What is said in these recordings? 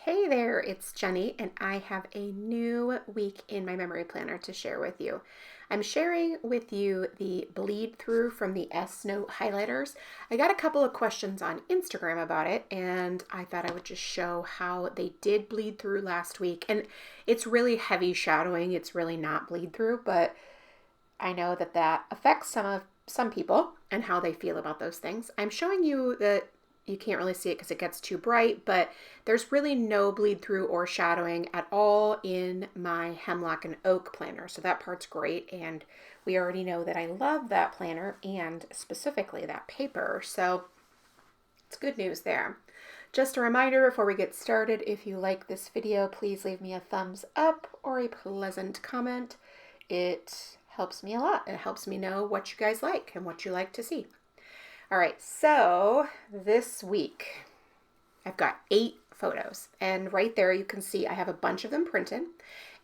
Hey there, it's Jenny, and I have a new week in my memory planner to share with you. I'm sharing with you the bleed through from the S Note highlighters. I got a couple of questions on Instagram about it, and I thought I would just show how they did bleed through last week. And it's really heavy shadowing, it's really not bleed through, but I know that that affects some people and how they feel about those things. I'm showing you that you can't really see it because it gets too bright, but there's really no bleed through or shadowing at all in my hemlock and oak planner. So that part's great. And we already know that I love that planner and specifically that paper. So it's good news there. Just a reminder before we get started, if you like this video, please leave me a thumbs up or a pleasant comment. It helps me a lot. It helps me know what you guys like and what you like to see. All right, so this week I've got 8 photos, and right there you can see I have a bunch of them printed,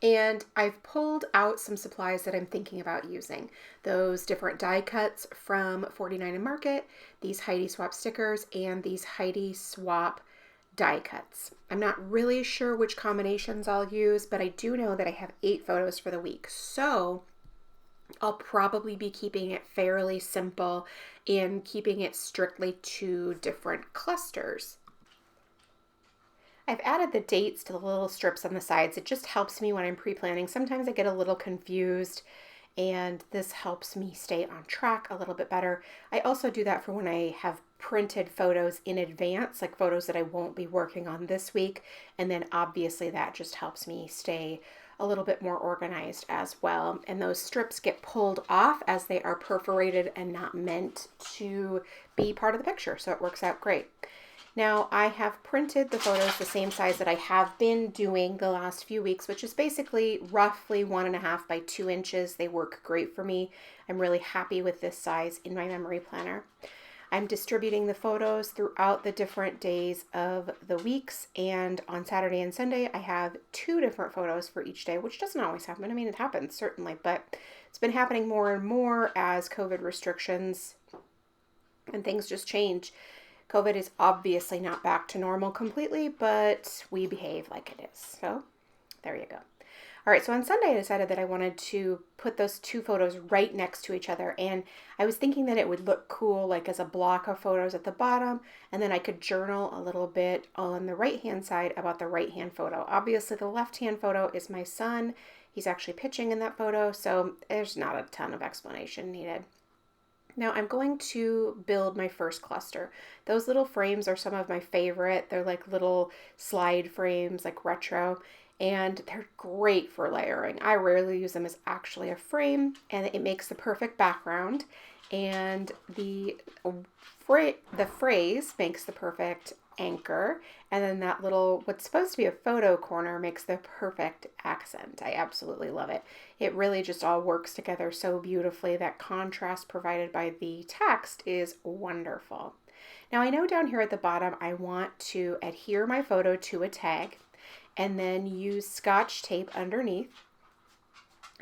and I've pulled out some supplies that I'm thinking about using. Those different die cuts from 49 and Market, these Heidi Swap stickers, and these Heidi Swap die cuts. I'm not really sure which combinations I'll use, but I do know that I have 8 photos for the week. So I'll probably be keeping it fairly simple and keeping it strictly to different clusters. I've added the dates to the little strips on the sides. It just helps me when I'm pre-planning. Sometimes I get a little confused, and this helps me stay on track a little bit better. I also do that for when I have printed photos in advance, like photos that I won't be working on this week. And then obviously that just helps me stay a little bit more organized as well. And those strips get pulled off as they are perforated and not meant to be part of the picture. So it works out great. Now I have printed the photos the same size that I have been doing the last few weeks, which is basically roughly 1.5 by 2 inches. They work great for me. I'm really happy with this size in my memory planner. I'm distributing the photos throughout the different days of the weeks, and on Saturday and Sunday I have 2 different photos for each day, which doesn't always happen. I mean, it happens certainly, but it's been happening more and more as COVID restrictions and things just change. COVID is obviously not back to normal completely, but we behave like it is. So there you go. All right, so on Sunday I decided that I wanted to put those 2 photos right next to each other, and I was thinking that it would look cool like as a block of photos at the bottom, and then I could journal a little bit on the right-hand side about the right-hand photo. Obviously the left-hand photo is my son. He's actually pitching in that photo, so there's not a ton of explanation needed. Now I'm going to build my first cluster. Those little frames are some of my favorite. They're like little slide frames, like retro, and they're great for layering. I rarely use them as actually a frame, and it makes the perfect background, and the phrase makes the perfect anchor, and then that little, what's supposed to be a photo corner, makes the perfect accent. I absolutely love it. It really just all works together so beautifully. That contrast provided by the text is wonderful. Now I know down here at the bottom I want to adhere my photo to a tag and then use Scotch tape underneath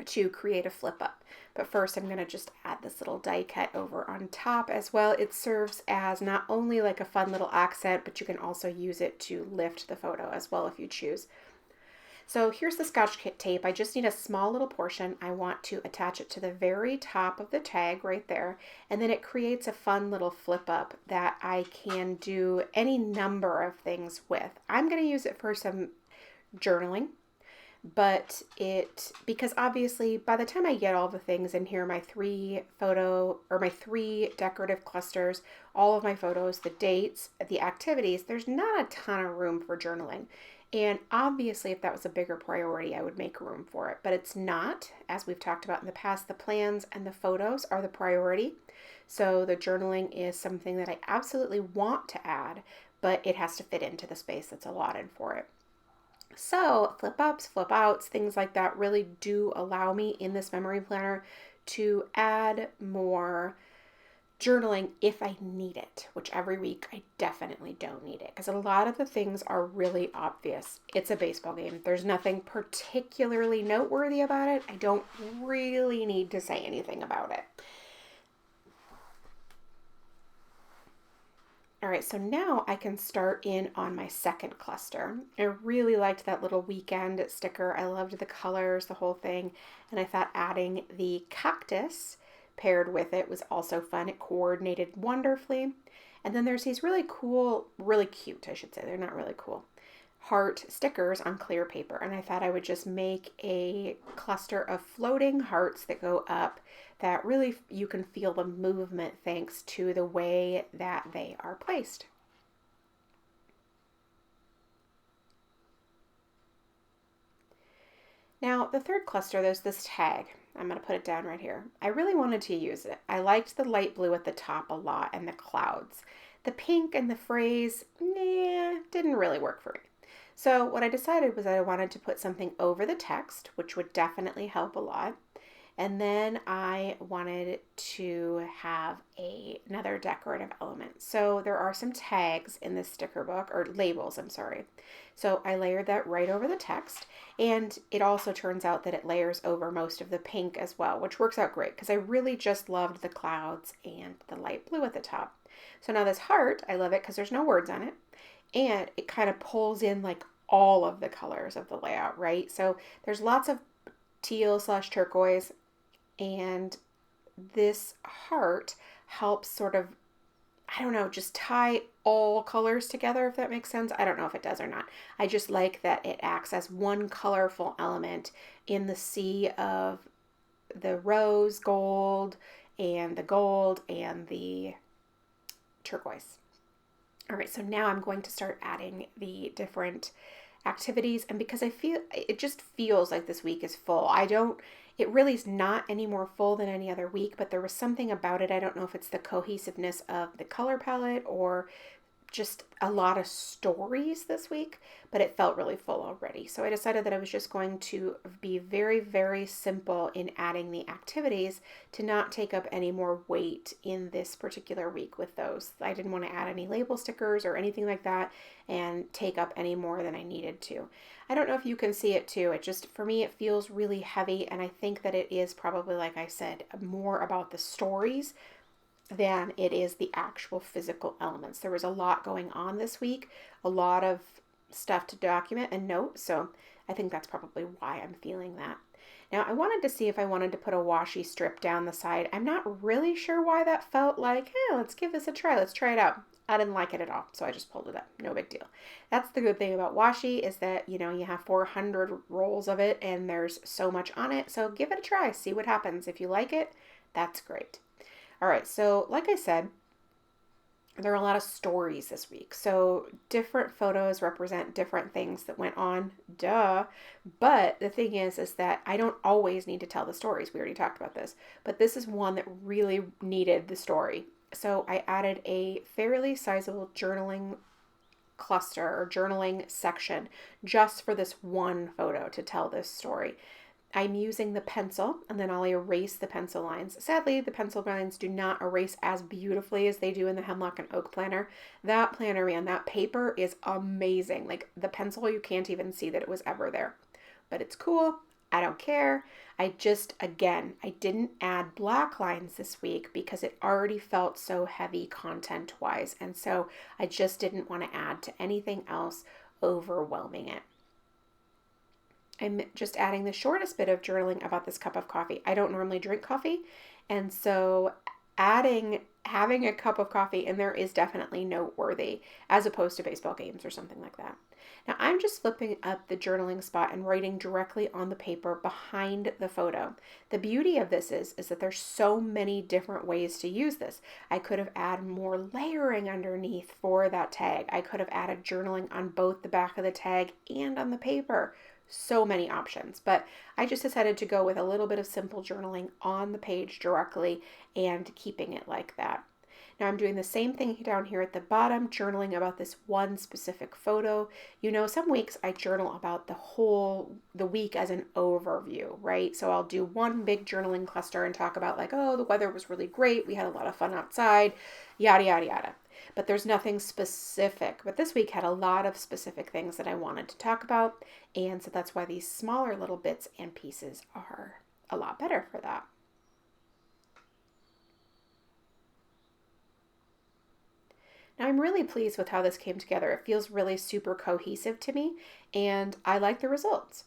to create a flip up. But first I'm going to just add this little die cut over on top as well. It serves as not only like a fun little accent, but you can also use it to lift the photo as well if you choose. So here's the Scotch tape. I just need a small little portion. I want to attach it to the very top of the tag right there, and then it creates a fun little flip up that I can do any number of things with. I'm going to use it for some journaling, but because obviously by the time I get all the things in here, my 3 decorative clusters, all of my photos, the dates, the activities, there's not a ton of room for journaling. And obviously if that was a bigger priority, I would make room for it, but it's not. As we've talked about in the past, the plans and the photos are the priority. So the journaling is something that I absolutely want to add, but it has to fit into the space that's allotted for it. So flip ups, flip outs, things like that really do allow me in this memory planner to add more journaling if I need it, which every week I definitely don't need it because a lot of the things are really obvious. It's a baseball game. There's nothing particularly noteworthy about it. I don't really need to say anything about it. All right, so now I can start in on my second cluster. I really liked that little weekend sticker. I loved the colors, the whole thing. And I thought adding the cactus paired with it was also fun. It coordinated wonderfully. And then there's these really cool, really cute, I should say. They're not really cool. Heart stickers on clear paper. And I thought I would just make a cluster of floating hearts that go up that really you can feel the movement thanks to the way that they are placed. Now, the third cluster, there's this tag. I'm going to put it down right here. I really wanted to use it. I liked the light blue at the top a lot and the clouds. The pink and the phrase, didn't really work for me. So what I decided was that I wanted to put something over the text, which would definitely help a lot. And then I wanted to have another decorative element. So there are some tags in this sticker book, or labels, I'm sorry. So I layered that right over the text. And it also turns out that it layers over most of the pink as well, which works out great because I really just loved the clouds and the light blue at the top. So now this heart, I love it because there's no words on it. And it kind of pulls in like all of the colors of the layout, right? So there's lots of teal/turquoise, and this heart helps sort of, I don't know, just tie all colors together, if that makes sense. I don't know if it does or not. I just like that it acts as one colorful element in the sea of the rose gold and the turquoise. All right, so now I'm going to start adding the different activities, and because I feel it just feels like this week is full. It really is not any more full than any other week, but there was something about it. I don't know if it's the cohesiveness of the color palette or just a lot of stories this week, but it felt really full already. So I decided that I was just going to be very, very simple in adding the activities to not take up any more weight in this particular week with those. I didn't want to add any label stickers or anything like that and take up any more than I needed to. I don't know if you can see it too. It just, for me, it feels really heavy, and I think that it is probably, like I said, more about the stories than it is the actual physical elements. There was a lot going on this week, a lot of stuff to document and note, so I think that's probably why I'm feeling that. Now, I wanted to see if I wanted to put a washi strip down the side. I'm not really sure why that felt like, hey, let's give this a try. Let's try it out. I didn't like it at all, so I just pulled it up. No big deal. That's the good thing about washi is that, you have 400 rolls of it and there's so much on it, so give it a try. See what happens. If you like it, that's great. All right, so like I said, there are a lot of stories this week. So different photos represent different things that went on, duh. But the thing is that I don't always need to tell the stories. We already talked about this, but this is one that really needed the story. So I added a fairly sizable journaling cluster or journaling section just for this one photo to tell this story. I'm using the pencil, and then I'll erase the pencil lines. Sadly, the pencil lines do not erase as beautifully as they do in the Hemlock and Oak planner. That planner, man, that paper is amazing. Like the pencil, you can't even see that it was ever there. But it's cool. I don't care. I didn't add black lines this week because it already felt so heavy content-wise. And so I just didn't want to add to anything else overwhelming it. I'm just adding the shortest bit of journaling about this cup of coffee. I don't normally drink coffee, and so having a cup of coffee in there is definitely noteworthy as opposed to baseball games or something like that. Now I'm just flipping up the journaling spot and writing directly on the paper behind the photo. The beauty of this is that there's so many different ways to use this. I could have added more layering underneath for that tag. I could have added journaling on both the back of the tag and on the paper. So many options, but I just decided to go with a little bit of simple journaling on the page directly and keeping it like that. Now I'm doing the same thing down here at the bottom, journaling about this one specific photo. Some weeks I journal about the week as an overview, right? So I'll do one big journaling cluster and talk about like, oh, the weather was really great. We had a lot of fun outside, yada, yada, yada. But there's nothing specific. But this week had a lot of specific things that I wanted to talk about. And so that's why these smaller little bits and pieces are a lot better for that. Now I'm really pleased with how this came together. It feels really super cohesive to me, and I like the results.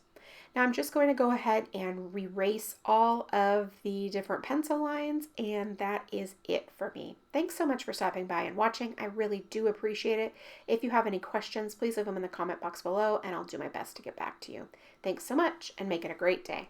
Now I'm just going to go ahead and erase all of the different pencil lines, and that is it for me. Thanks so much for stopping by and watching. I really do appreciate it. If you have any questions, please leave them in the comment box below, and I'll do my best to get back to you. Thanks so much, and make it a great day.